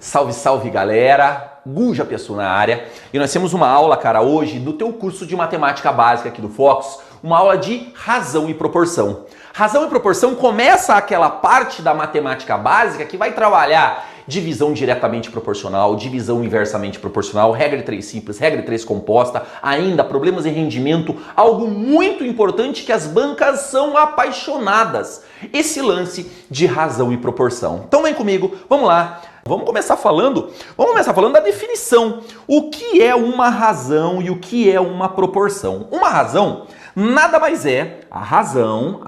Salve, salve galera, Guja Pessoa na área. E nós temos uma aula, cara, hoje do teu curso de matemática básica aqui do Focus, uma aula de razão e proporção. Razão e proporção começa aquela parte da matemática básica que vai trabalhar divisão diretamente proporcional, divisão inversamente proporcional, regra de 3 simples, regra de 3 composta, ainda problemas de rendimento, algo muito importante que as bancas são apaixonadas, esse lance de razão e proporção. Então vem comigo, vamos lá. Vamos começar falando da definição. O que é uma razão e o que é uma proporção? Uma razão nada mais é, a razão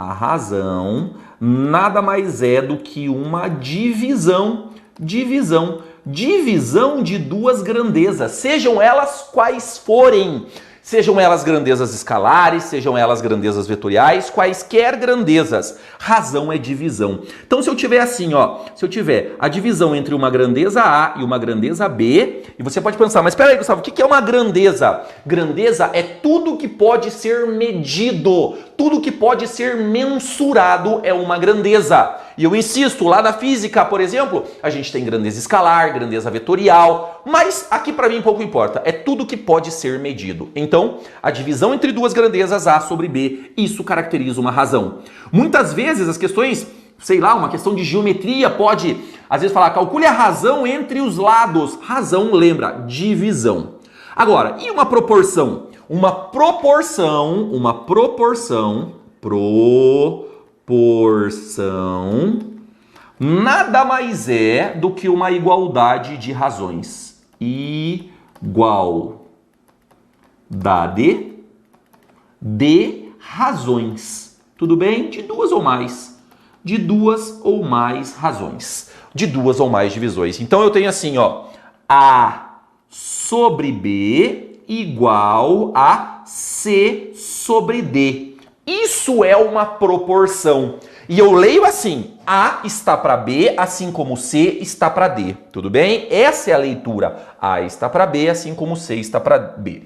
nada mais é do que uma divisão de duas grandezas, sejam elas quais forem. Sejam elas grandezas escalares, sejam elas grandezas vetoriais, quaisquer grandezas. Razão é divisão. Então se eu tiver assim, ó, se eu tiver a divisão entre uma grandeza A e uma grandeza B, e você pode pensar, mas espera aí, Gustavo, o que é uma grandeza? Grandeza é tudo que pode ser medido, tudo que pode ser mensurado é uma grandeza. E eu insisto, lá na física, por exemplo, a gente tem grandeza escalar, grandeza vetorial, mas aqui para mim pouco importa, é tudo que pode ser medido. Então, a divisão entre duas grandezas A sobre B, isso caracteriza uma razão. Muitas vezes as questões, sei lá, uma questão de geometria pode, às vezes, falar, calcule a razão entre os lados. Razão, lembra, divisão. Agora, e uma proporção? Uma proporção nada mais é do que uma igualdade de razões. Igualdade de razões. Tudo bem? De duas ou mais. De duas ou mais razões. De duas ou mais divisões. Então eu tenho assim, ó, A sobre B igual a C sobre D. Isso é uma proporção. E eu leio assim, A está para B, assim como C está para D. Tudo bem? Essa é a leitura. A está para B, assim como C está para D.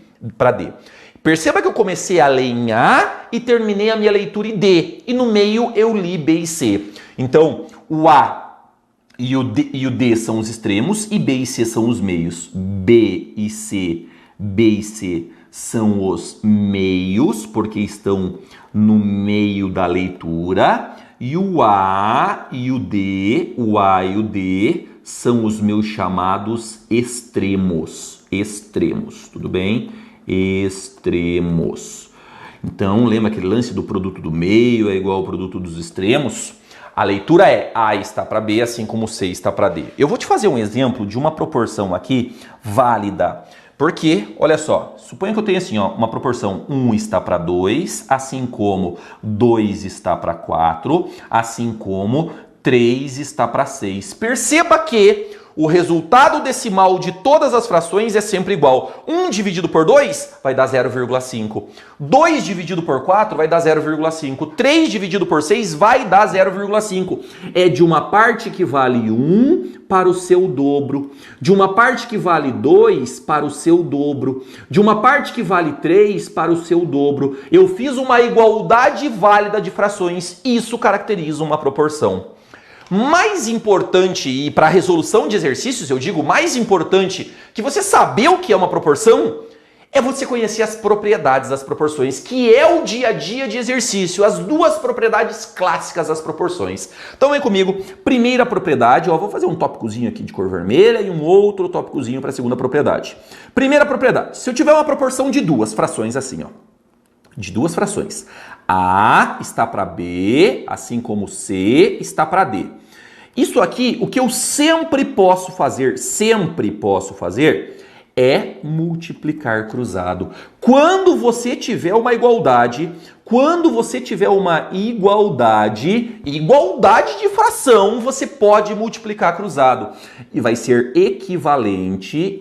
Perceba que eu comecei a ler em A e terminei a minha leitura em D. E no meio eu li B e C. Então, o A e o D são os extremos e B e C são os meios. B e C são os meios, porque estão no meio da leitura. E o A e o D são os meus chamados extremos. Extremos, tudo bem? Extremos. Então, lembra aquele lance do produto do meio é igual ao produto dos extremos? A leitura é A está para B, assim como C está para D. Eu vou te fazer um exemplo de uma proporção aqui válida. Porque, olha só, suponha que eu tenho assim, ó, uma proporção 1 está para 2, assim como 2 está para 4, assim como 3 está para 6. Perceba que o resultado decimal de todas as frações é sempre igual. 1 dividido por 2 vai dar 0,5. 2 dividido por 4 vai dar 0,5. 3 dividido por 6 vai dar 0,5. É de uma parte que vale 1 para o seu dobro. De uma parte que vale 2 para o seu dobro. De uma parte que vale 3 para o seu dobro. Eu fiz uma igualdade válida de frações. Isso caracteriza uma proporção. Mais importante, e para a resolução de exercícios, eu digo, mais importante que você saber o que é uma proporção, é você conhecer as propriedades das proporções, que é o dia a dia de exercício, as duas propriedades clássicas das proporções. Então vem comigo, primeira propriedade, ó, vou fazer um tópicozinho aqui de cor vermelha e um outro tópicozinho para a segunda propriedade. Primeira propriedade, se eu tiver uma proporção de duas frações assim, ó, de duas frações. A está para B, assim como C está para D. Isso aqui, o que eu sempre posso fazer é multiplicar cruzado. Quando você tiver uma igualdade, igualdade de fração, você pode multiplicar cruzado. E vai ser equivalente,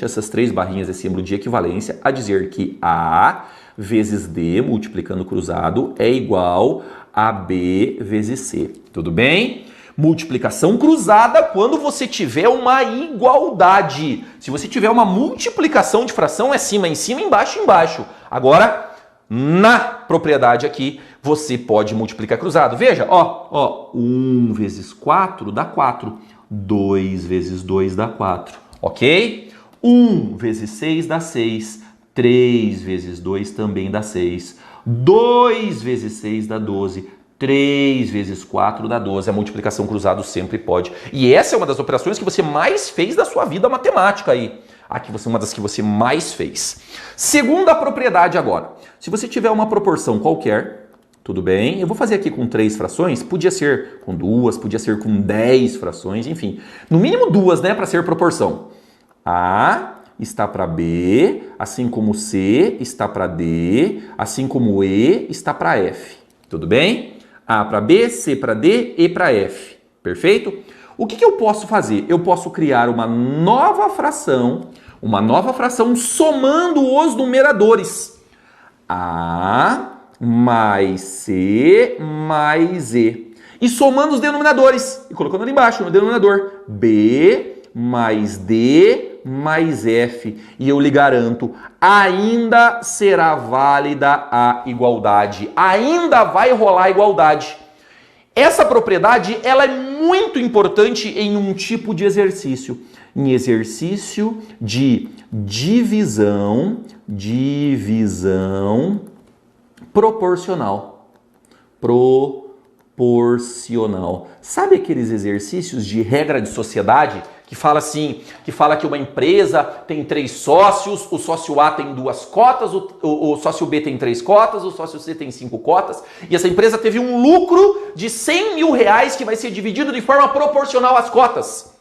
essas três barrinhas é símbolo de equivalência, a dizer que A vezes D, multiplicando cruzado, é igual a B vezes C. Tudo bem? Multiplicação cruzada quando você tiver uma igualdade. Se você tiver uma multiplicação de fração, é cima em cima, embaixo em baixo. Agora, na propriedade aqui, você pode multiplicar cruzado. Veja, ó, 1 vezes 4 dá 4. 2 vezes 2 dá 4, ok? 1 vezes 6 dá 6, 3 vezes 2 também dá 6, 2 vezes 6 dá 12, 3 vezes 4 dá 12, a multiplicação cruzada sempre pode. E essa é uma das operações que você mais fez da sua vida matemática aí. Aqui você é uma das que você mais fez. Segunda propriedade agora. Se você tiver uma proporção qualquer, tudo bem, eu vou fazer aqui com 3 frações, podia ser com 2, podia ser com 10 frações, enfim. No mínimo 2, né, para ser proporção. A está para B, assim como C está para D, assim como E está para F. Tudo bem? A para B, C para D, E para F. Perfeito? O que eu posso fazer? Eu posso criar uma nova fração somando os numeradores. A mais C mais E. E somando os denominadores. E colocando ali embaixo no denominador. B mais D mais F. E eu lhe garanto, ainda será válida a igualdade. Ainda vai rolar a igualdade. Essa propriedade ela é muito importante em um tipo de exercício. Em exercício de divisão proporcional. Proporcional. Sabe aqueles exercícios de regra de sociedade que fala assim, que fala que uma empresa tem 3 sócios, o sócio A tem 2 cotas, o sócio B tem 3 cotas, o sócio C tem 5 cotas, e essa empresa teve um lucro de 100 mil reais que vai ser dividido de forma proporcional às cotas.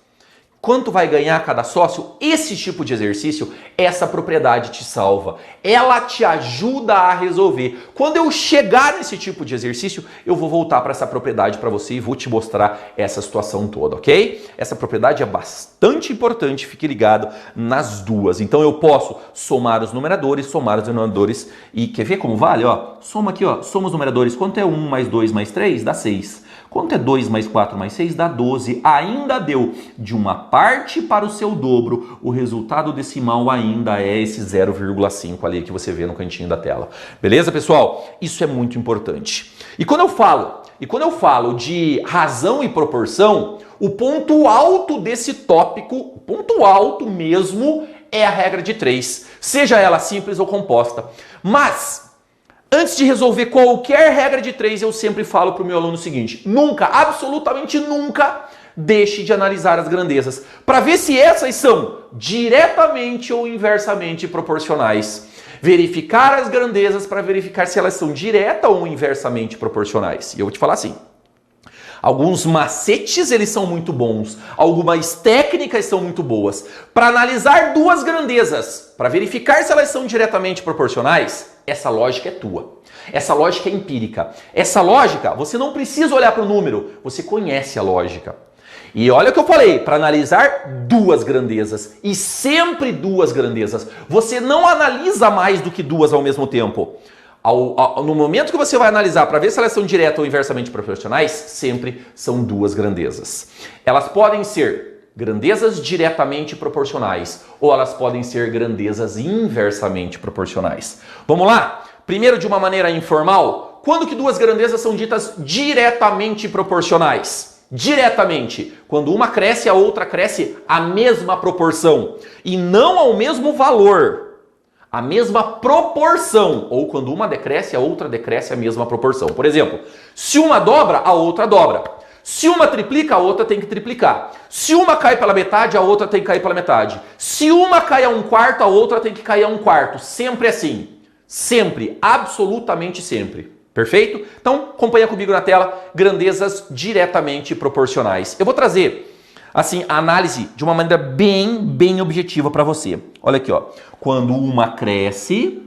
Quanto vai ganhar cada sócio? Esse tipo de exercício, essa propriedade te salva. Ela te ajuda a resolver. Quando eu chegar nesse tipo de exercício, eu vou voltar para essa propriedade para você e vou te mostrar essa situação toda, ok? Essa propriedade é bastante importante, fique ligado nas duas. Então eu posso somar os numeradores, somar os denominadores e quer ver como vale? Ó, soma aqui, ó, soma os numeradores. Quanto é 1 mais 2 mais 3? Dá 6. Quanto é 2 mais 4 mais 6? Dá 12. Ainda deu de uma parte para o seu dobro. O resultado decimal ainda é esse 0,5 ali que você vê no cantinho da tela. Beleza, pessoal? Isso é muito importante. E quando eu falo de razão e proporção, o ponto alto desse tópico, o ponto alto mesmo, é a regra de 3. Seja ela simples ou composta. Mas antes de resolver qualquer regra de 3, eu sempre falo para o meu aluno o seguinte: nunca, absolutamente nunca, deixe de analisar as grandezas para ver se essas são diretamente ou inversamente proporcionais. Verificar as grandezas para verificar se elas são direta ou inversamente proporcionais. E eu vou te falar assim: alguns macetes eles são muito bons, algumas técnicas são muito boas. Para analisar duas grandezas, para verificar se elas são diretamente proporcionais, essa lógica é tua. Essa lógica é empírica. Essa lógica, você não precisa olhar para o número, você conhece a lógica. E olha o que eu falei, para analisar duas grandezas, e sempre duas grandezas. Você não analisa mais do que duas ao mesmo tempo. No momento que você vai analisar para ver se elas são direta ou inversamente proporcionais, sempre são duas grandezas. Elas podem ser grandezas diretamente proporcionais ou elas podem ser grandezas inversamente proporcionais. Vamos lá? Primeiro, de uma maneira informal, quando que duas grandezas são ditas diretamente proporcionais? Diretamente, quando uma cresce, a outra cresce a mesma proporção e não ao mesmo valor. A mesma proporção, ou quando uma decresce, a outra decresce a mesma proporção. Por exemplo, se uma dobra, a outra dobra. Se uma triplica, a outra tem que triplicar. Se uma cai pela metade, a outra tem que cair pela metade. Se uma cai a 1/4, a outra tem que cair a 1/4. Sempre assim. Sempre, absolutamente sempre. Perfeito? Então, acompanha comigo na tela, grandezas diretamente proporcionais. Eu vou trazer assim, a análise de uma maneira bem objetiva para você. Olha aqui, ó. Quando uma cresce,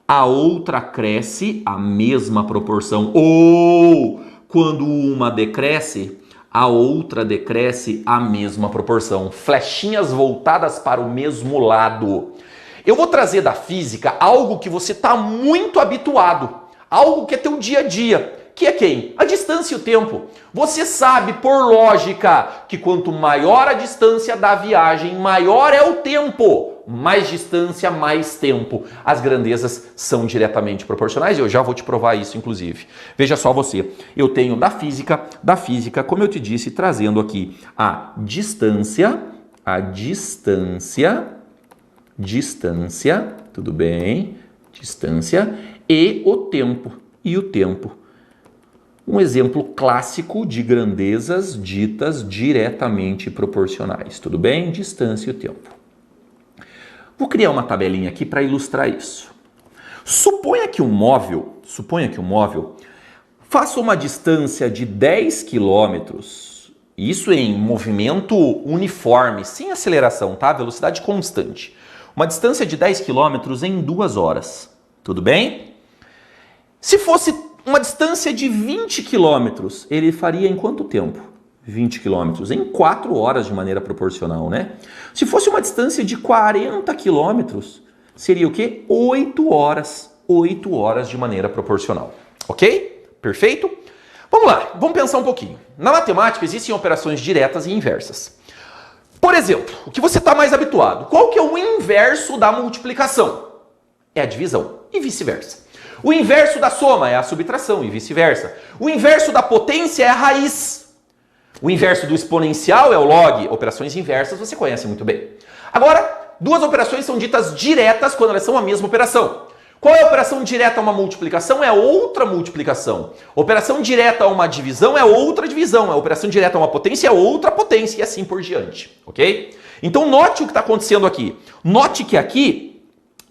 a outra cresce a mesma proporção. Ou quando uma decresce, a outra decresce a mesma proporção. Flechinhas voltadas para o mesmo lado. Eu vou trazer da física algo que você está muito habituado. Algo que é teu dia a dia. que é quem? A distância e o tempo. Você sabe, por lógica, que quanto maior a distância da viagem, maior é o tempo. Mais distância, mais tempo. As grandezas são diretamente proporcionais e eu já vou te provar isso, inclusive. Veja só você, eu tenho da física, como eu te disse, trazendo aqui a distância, tudo bem, distância e o tempo, Um exemplo clássico de grandezas ditas diretamente proporcionais, tudo bem? Distância e o tempo. Vou criar uma tabelinha aqui para ilustrar isso. Suponha que um móvel faça uma distância de 10 quilômetros, isso em movimento uniforme, sem aceleração, tá? Velocidade constante. Uma distância de 10 quilômetros em 2 horas, tudo bem? Se fosse uma distância de 20 quilômetros, ele faria em quanto tempo? 20 quilômetros em 4 horas de maneira proporcional, né? Se fosse uma distância de 40 quilômetros, seria o quê? 8 horas. 8 horas de maneira proporcional. Ok? Perfeito? Vamos lá, vamos pensar um pouquinho. Na matemática existem operações diretas e inversas. Por exemplo, o que você está mais habituado? Qual que é o inverso da multiplicação? É a divisão e vice-versa. O inverso da soma é a subtração e vice-versa. O inverso da potência é a raiz. O inverso do exponencial é o log. Operações inversas você conhece muito bem. Agora, duas operações são ditas diretas quando elas são a mesma operação. Qual é a operação direta a uma multiplicação? É outra multiplicação. Operação direta a uma divisão é outra divisão. A operação direta a uma potência é outra potência e assim por diante. Ok? Então note o que está acontecendo aqui. Note que aqui,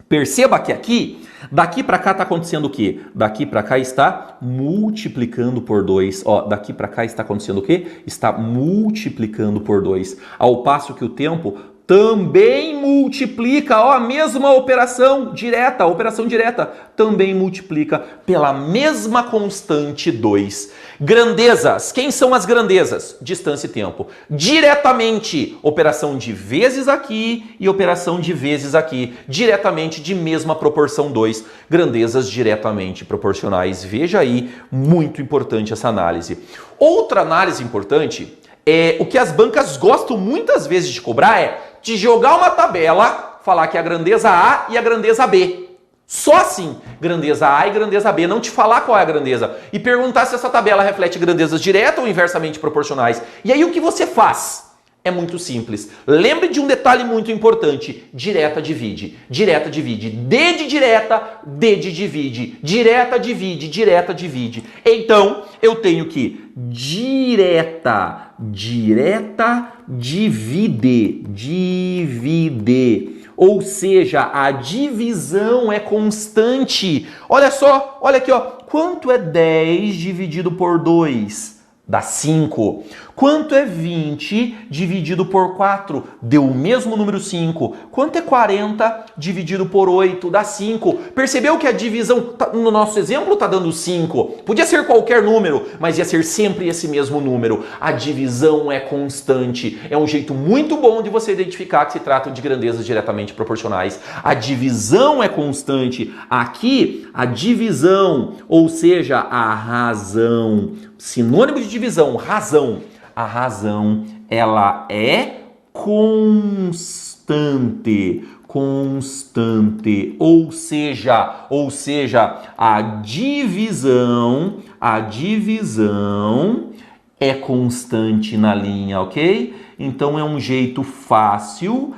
perceba que aqui, daqui para cá está acontecendo o quê? Daqui para cá está multiplicando por 2. Ó, daqui para cá está acontecendo o quê? Está multiplicando por 2. Ao passo que o tempo também multiplica, ó, a mesma operação direta, também multiplica pela mesma constante 2. Grandezas, quem são as grandezas? Distância e tempo. Diretamente, operação de vezes aqui e operação de vezes aqui. Diretamente de mesma proporção 2. Grandezas diretamente proporcionais. Veja aí, muito importante essa análise. Outra análise importante é o que as bancas gostam muitas vezes de cobrar é de jogar uma tabela, falar que é a grandeza A e a grandeza B. Só assim, grandeza A e grandeza B, não te falar qual é a grandeza. E perguntar se essa tabela reflete grandezas diretas ou inversamente proporcionais. E aí o que você faz? É muito simples. Lembre de um detalhe muito importante. Direta divide. Direta divide. D de direta, D de divide. Direta divide, direta divide. Então, eu tenho que direta divide. Ou seja, a divisão é constante. Olha só, olha aqui, ó. Quanto é 10 dividido por 2? Dá 5. Quanto é 20 dividido por 4? Deu o mesmo número 5. Quanto é 40 dividido por 8? Dá 5. Percebeu que a divisão, no nosso exemplo, está dando 5. Podia ser qualquer número, mas ia ser sempre esse mesmo número. A divisão é constante. É um jeito muito bom de você identificar que se trata de grandezas diretamente proporcionais. A divisão é constante. Aqui, a divisão, ou seja, a razão. Sinônimo de divisão, razão. A razão, ela é constante. Ou seja, a divisão é constante na linha, ok? Então é um jeito fácil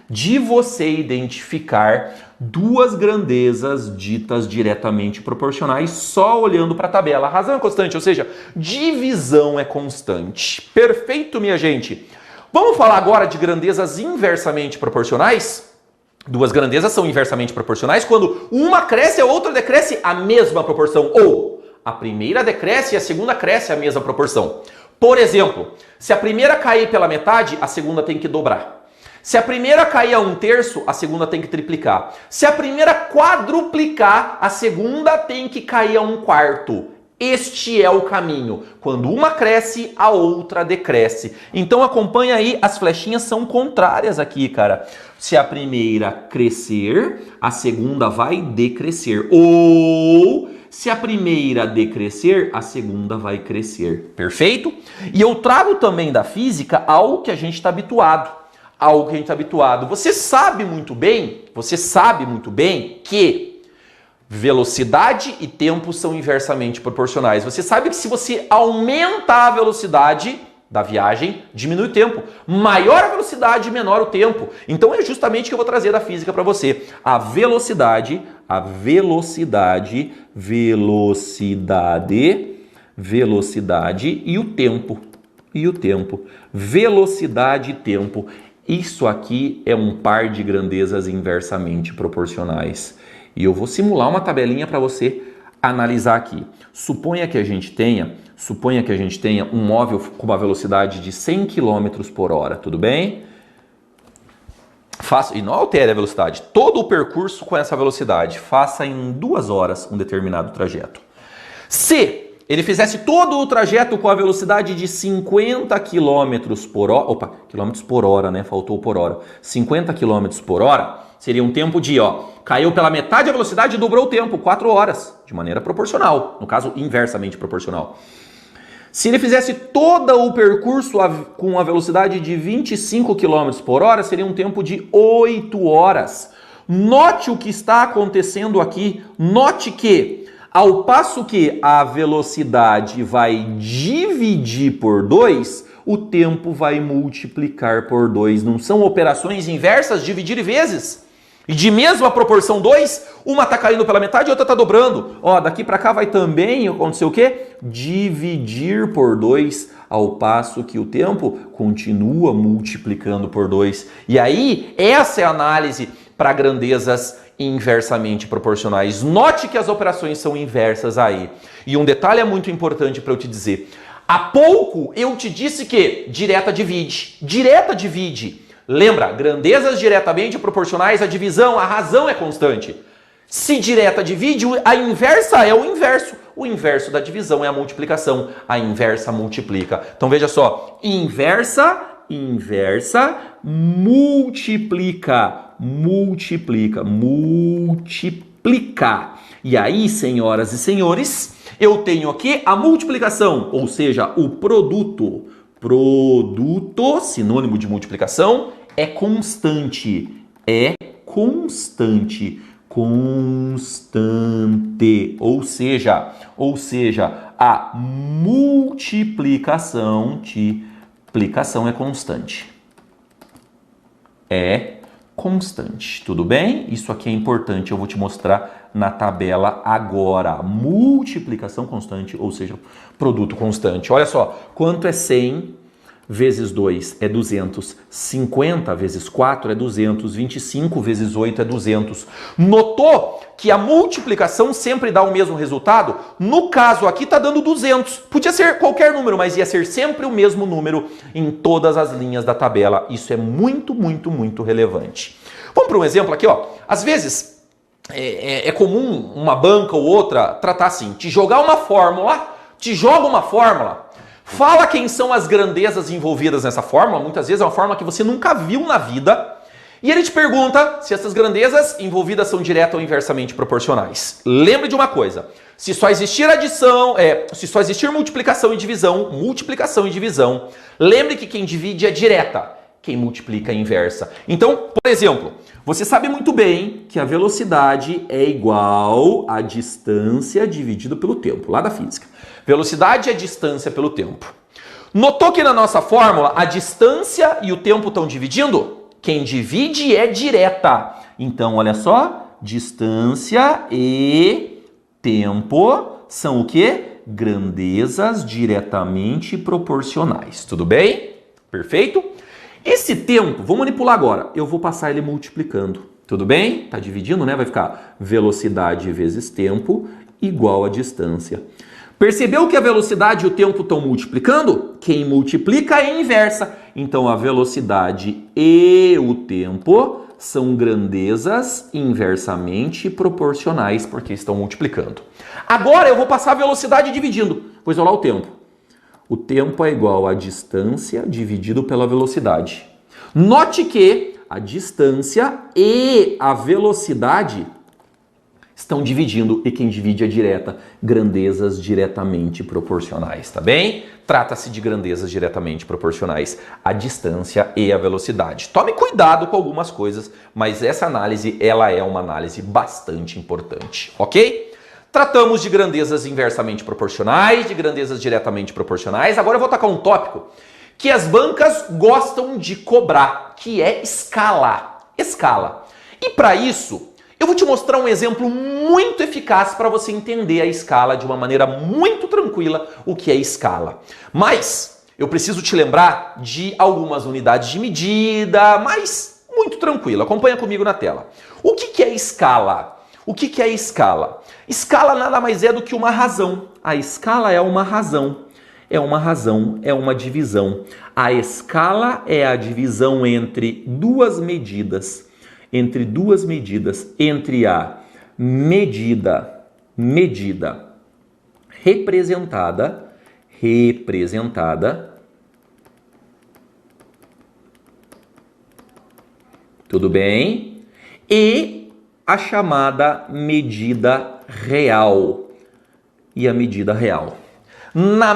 de você identificar duas grandezas ditas diretamente proporcionais só olhando para a tabela. A razão é constante, ou seja, divisão é constante. Perfeito, minha gente? Vamos falar agora de grandezas inversamente proporcionais? Duas grandezas são inversamente proporcionais quando uma cresce e a outra decresce a mesma proporção. Ou a primeira decresce e a segunda cresce a mesma proporção. Por exemplo, se a primeira cair pela metade, a segunda tem que dobrar. Se a primeira cair a 1/3, a segunda tem que triplicar. Se a primeira quadruplicar, a segunda tem que cair a 1/4. Este é o caminho. Quando uma cresce, a outra decresce. Então acompanha aí, as flechinhas são contrárias aqui, cara. Se a primeira crescer, a segunda vai decrescer. Ou Se a primeira decrescer, a segunda vai crescer. Perfeito? E eu trago também da física algo que a gente está habituado. Algo que a gente está habituado. Você sabe muito bem que velocidade e tempo são inversamente proporcionais. Você sabe que se você aumenta a velocidade da viagem, diminui o tempo. Maior a velocidade, menor o tempo. Então é justamente o que eu vou trazer da física para você. A velocidade e o tempo. Velocidade e tempo. Isso aqui é um par de grandezas inversamente proporcionais. E eu vou simular uma tabelinha para você analisar aqui. Suponha que a gente tenha um móvel com uma velocidade de 100 km por hora, tudo bem? E não altere a velocidade. Todo o percurso com essa velocidade, faça em 2 horas um determinado trajeto. Se ele fizesse todo o trajeto com a velocidade de 50 km por hora, quilômetros por hora, né? Faltou por hora. 50 km por hora seria um tempo de, caiu pela metade a velocidade e dobrou o tempo, 4 horas, de maneira proporcional, no caso inversamente proporcional. Se ele fizesse todo o percurso com a velocidade de 25 km por hora, seria um tempo de 8 horas. Note o que está acontecendo aqui. Note que, ao passo que a velocidade vai dividir por 2, o tempo vai multiplicar por 2. Não são operações inversas, dividir e vezes? E de mesma proporção 2, uma está caindo pela metade e outra está dobrando. Daqui para cá vai também acontecer o quê? Dividir por 2, ao passo que o tempo continua multiplicando por 2. E aí, essa é a análise para grandezas inversamente proporcionais. Note que as operações são inversas aí. E um detalhe é muito importante para eu te dizer. Há pouco eu te disse que direta divide. Direta divide. Lembra, grandezas diretamente proporcionais, a divisão, a razão é constante. Se direta divide, a inversa é o inverso. O inverso da divisão é a multiplicação. A inversa multiplica. Então veja só, inversa, multiplica. E aí, senhoras e senhores, eu tenho aqui a multiplicação, ou seja, o produto. Produto, sinônimo de multiplicação, é constante. Ou seja, a multiplicação é constante. Tudo bem? Isso aqui é importante, eu vou te mostrar na tabela agora. Multiplicação constante, ou seja, produto constante. Olha só, quanto é 100 vezes 2 é 200, 50 vezes 4 é 200, 25 vezes 8 é 200. Notou que a multiplicação sempre dá o mesmo resultado? No caso aqui está dando 200. Podia ser qualquer número, mas ia ser sempre o mesmo número em todas as linhas da tabela. Isso é muito, muito, muito relevante. Vamos para um exemplo aqui, Às vezes é comum uma banca ou outra tratar assim, te joga uma fórmula, fala quem são as grandezas envolvidas nessa fórmula, muitas vezes é uma fórmula que você nunca viu na vida, e ele te pergunta se essas grandezas envolvidas são direta ou inversamente proporcionais. Lembre de uma coisa, se só existir multiplicação e divisão, lembre que quem divide é direta, quem multiplica é inversa. Então, por exemplo, você sabe muito bem que a velocidade é igual à distância dividido pelo tempo, lá da física. Velocidade é distância pelo tempo. Notou que na nossa fórmula a distância e o tempo estão dividindo? Quem divide é direta. Então, olha só, distância e tempo são o quê? Grandezas diretamente proporcionais. Tudo bem? Perfeito? Esse tempo, vou manipular agora, eu vou passar ele multiplicando. Tudo bem? Tá dividindo, né? Vai ficar velocidade vezes tempo igual a distância. Percebeu que a velocidade e o tempo estão multiplicando? Quem multiplica é inversa. Então, a velocidade e o tempo são grandezas inversamente proporcionais, porque estão multiplicando. Agora, eu vou passar a velocidade dividindo. Vou isolar o tempo. O tempo é igual a distância dividido pela velocidade. Note que a distância e a velocidade estão dividindo, e quem divide é direta, grandezas diretamente proporcionais, tá bem? Trata-se de grandezas diretamente proporcionais à distância e à velocidade. Tome cuidado com algumas coisas, mas essa análise, ela é uma análise bastante importante, ok? Tratamos de grandezas inversamente proporcionais, de grandezas diretamente proporcionais. Agora eu vou tacar um tópico que as bancas gostam de cobrar, que é escala. Escala. E para isso, eu vou te mostrar um exemplo muito eficaz para você entender a escala de uma maneira muito tranquila, o que é escala. Mas eu preciso te lembrar de algumas unidades de medida, mas muito tranquilo. Acompanha comigo na tela. O que é escala? O que é escala? Escala nada mais é do que uma razão. A escala é uma razão. É uma razão, é uma divisão. A escala é a divisão entre duas medidas. Entre a medida representada, tudo bem? E a chamada medida real. E a medida real. Na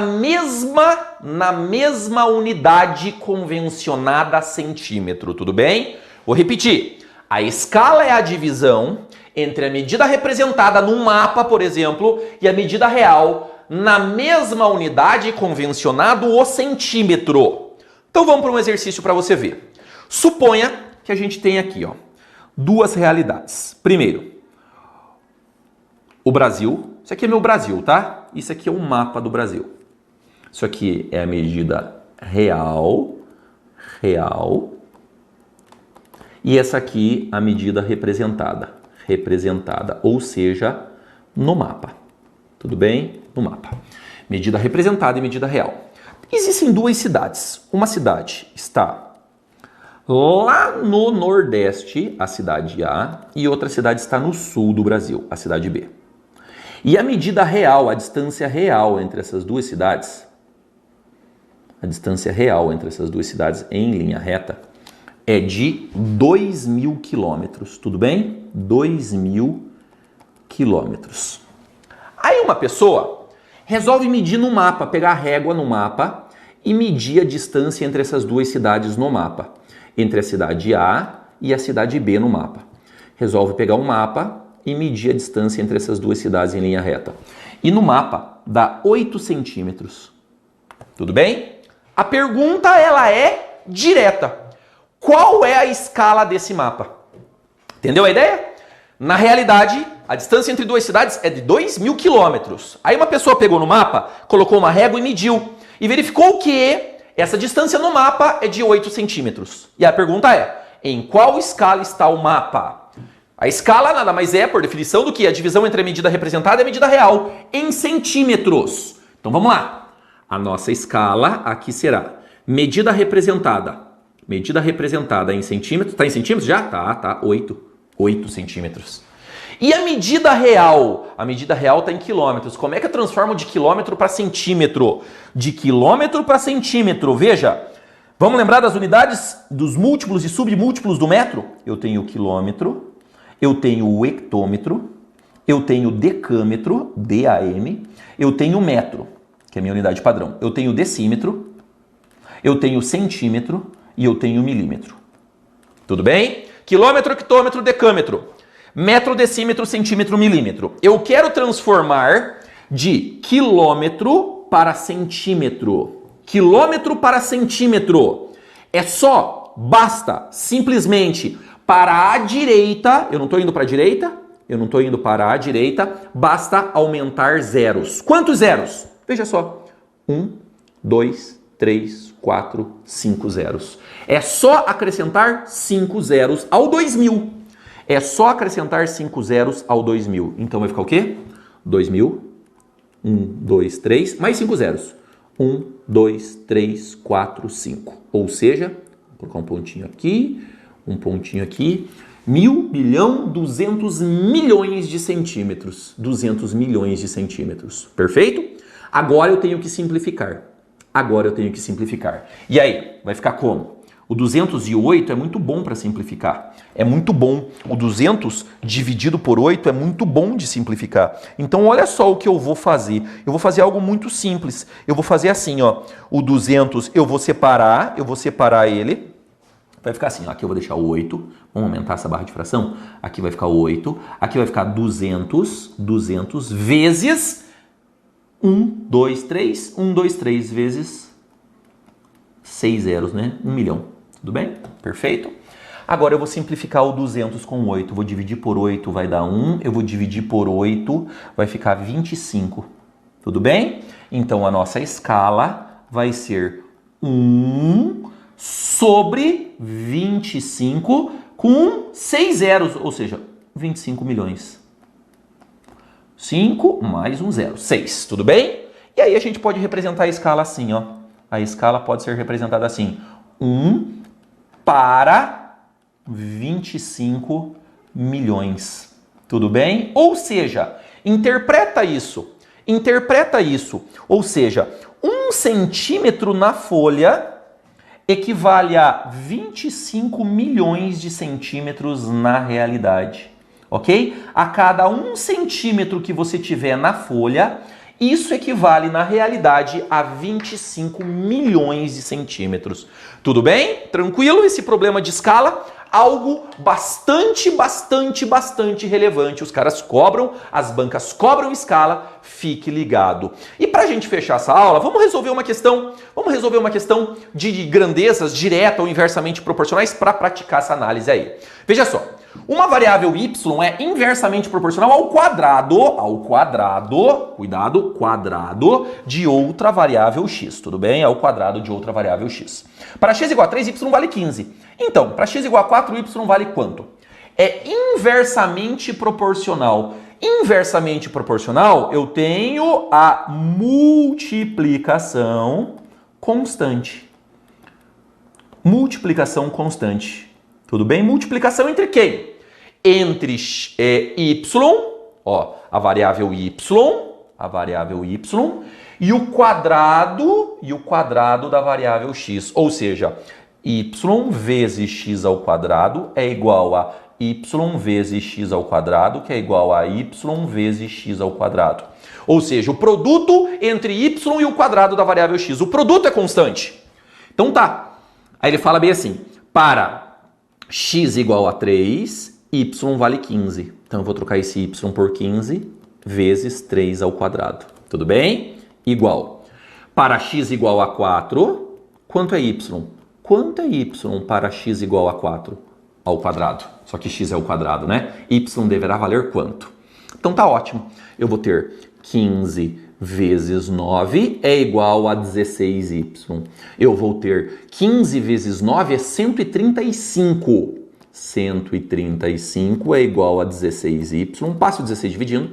mesma unidade convencionada centímetro, tudo bem? Vou repetir. A escala é a divisão entre a medida representada num mapa, por exemplo, e a medida real na mesma unidade convencionado o centímetro. Então vamos para um exercício para você ver. Suponha que a gente tem aqui, ó, duas realidades. Primeiro, o Brasil. Isso aqui é meu Brasil, tá? Isso aqui é um mapa do Brasil. Isso aqui é a medida real. E essa aqui a medida representada, ou seja, no mapa. Tudo bem? No mapa. Medida representada e medida real. Existem duas cidades. Uma cidade está lá no Nordeste, a cidade A, e outra cidade está no Sul do Brasil, a cidade B. E a medida real, a distância real entre essas duas cidades, em linha reta, é de 2.000 quilômetros, tudo bem? 2.000 quilômetros. Aí uma pessoa resolve medir no mapa, pegar a régua no mapa e medir a distância entre essas duas cidades no mapa. Entre a cidade A e a cidade B no mapa. Resolve pegar um mapa e medir a distância entre essas duas cidades em linha reta. E no mapa dá 8 centímetros. Tudo bem? A pergunta, ela é direta. Qual é a escala desse mapa? Entendeu a ideia? Na realidade, a distância entre duas cidades é de 2.000 quilômetros. Aí uma pessoa pegou no mapa, colocou uma régua e mediu. E verificou que essa distância no mapa é de 8 centímetros. E a pergunta é, em qual escala está o mapa? A escala nada mais é, por definição, do que a divisão entre a medida representada e a medida real, em centímetros. Então vamos lá. A nossa escala aqui será medida representada. Medida representada em centímetros. Está em centímetros já? Tá. 8 centímetros. E a medida real? A medida real está em quilômetros. Como é que eu transformo de quilômetro para centímetro? De quilômetro para centímetro. Veja, vamos lembrar das unidades dos múltiplos e submúltiplos do metro? Eu tenho o quilômetro, eu tenho o hectômetro, eu tenho o decâmetro, DAM, eu tenho o metro, que é a minha unidade padrão. Eu tenho o decímetro, eu tenho o centímetro e eu tenho o milímetro. Tudo bem? Quilômetro, hectômetro, decâmetro. Metro, decímetro, centímetro, milímetro. Eu quero transformar de quilômetro para centímetro. Quilômetro para centímetro. Basta, simplesmente, para a direita, eu não estou indo para a direita, basta aumentar zeros. Quantos zeros? Veja só. 1, 2, 3, 4, 5 zeros. É só acrescentar 5 zeros ao 2.000. É só acrescentar 5 zeros ao 2.000. Então vai ficar o quê? 2.000. 1, 2, 3. Mais 5 zeros. 1, 2, 3, 4, 5. Ou seja, vou colocar um pontinho aqui. 1.000, bilhão, 200 milhões de centímetros. 200 milhões de centímetros. Perfeito? Agora eu tenho que simplificar. E aí? Vai ficar como? O 208 é muito bom para simplificar. É muito bom. O 200 dividido por 8 é muito bom de simplificar. Então, olha só o que eu vou fazer. Eu vou fazer algo muito simples. Eu vou fazer assim, ó. O 200 eu vou separar ele. Vai ficar assim, ó. Aqui eu vou deixar o 8. Vamos aumentar essa barra de fração. Aqui vai ficar 8. Aqui vai ficar 200 vezes 1, 2, 3. 1, 2, 3 vezes 6 zeros, né? 1 milhão. Tudo bem? Perfeito. Agora eu vou simplificar o 200 com 8. Vou dividir por 8, vai dar 1. Eu vou dividir por 8, vai ficar 25. Tudo bem? Então a nossa escala vai ser 1 sobre 25 com 6 zeros, ou seja, 25 milhões. 5 mais um zero, 6. Tudo bem? E aí a gente pode representar a escala assim, ó. A escala pode ser representada assim. 1 para 25 milhões. Tudo bem? Ou seja, interpreta isso. Ou seja, 1 centímetro na folha equivale a 25 milhões de centímetros na realidade. Ok? A cada 1 centímetro que você tiver na folha, isso equivale, na realidade, a 25 milhões de centímetros. Tudo bem? Tranquilo? Esse problema de escala, algo bastante relevante. Os caras cobram, as bancas cobram escala, fique ligado. E para a gente fechar essa aula, vamos resolver uma questão de grandezas direta ou inversamente proporcionais para praticar essa análise aí. Veja só. Uma variável y é inversamente proporcional ao quadrado, cuidado, quadrado de outra variável x, tudo bem? Ao quadrado de outra variável x. Para x igual a 3, y vale 15. Então, para x igual a 4, y vale quanto? É inversamente proporcional. Inversamente proporcional, eu tenho a multiplicação constante. Multiplicação constante. Tudo bem? Multiplicação entre quem? Entre y, ó, a variável y, e o quadrado da variável x. Ou seja, y vezes x ao quadrado é igual a y vezes x ao quadrado, que é igual a y vezes x ao quadrado. Ou seja, o produto entre y e o quadrado da variável x. O produto é constante. Então tá. Aí ele fala bem assim, para x igual a 3, y vale 15. Então eu vou trocar esse y por 15 vezes 3 ao quadrado. Tudo bem? Igual. Para x igual a 4, quanto é y? Quanto é y para x igual a 4 ao quadrado? Só que x é o quadrado, né? Y deverá valer quanto? Então tá ótimo. Eu vou ter 15 vezes 9 é igual a 16y. Eu vou ter 15 vezes 9 é 135. 135 é igual a 16y. Passo 16 dividindo.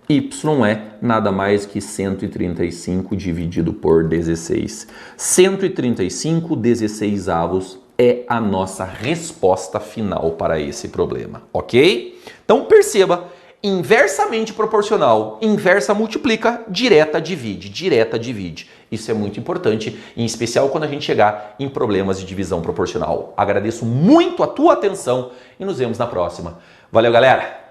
Y é nada mais que 135 dividido por 16. 135 16avos é a nossa resposta final para esse problema, ok? Então perceba, inversamente proporcional, inversa multiplica, direta divide. Isso é muito importante, em especial quando a gente chegar em problemas de divisão proporcional. Agradeço muito a tua atenção e nos vemos na próxima. Valeu, galera!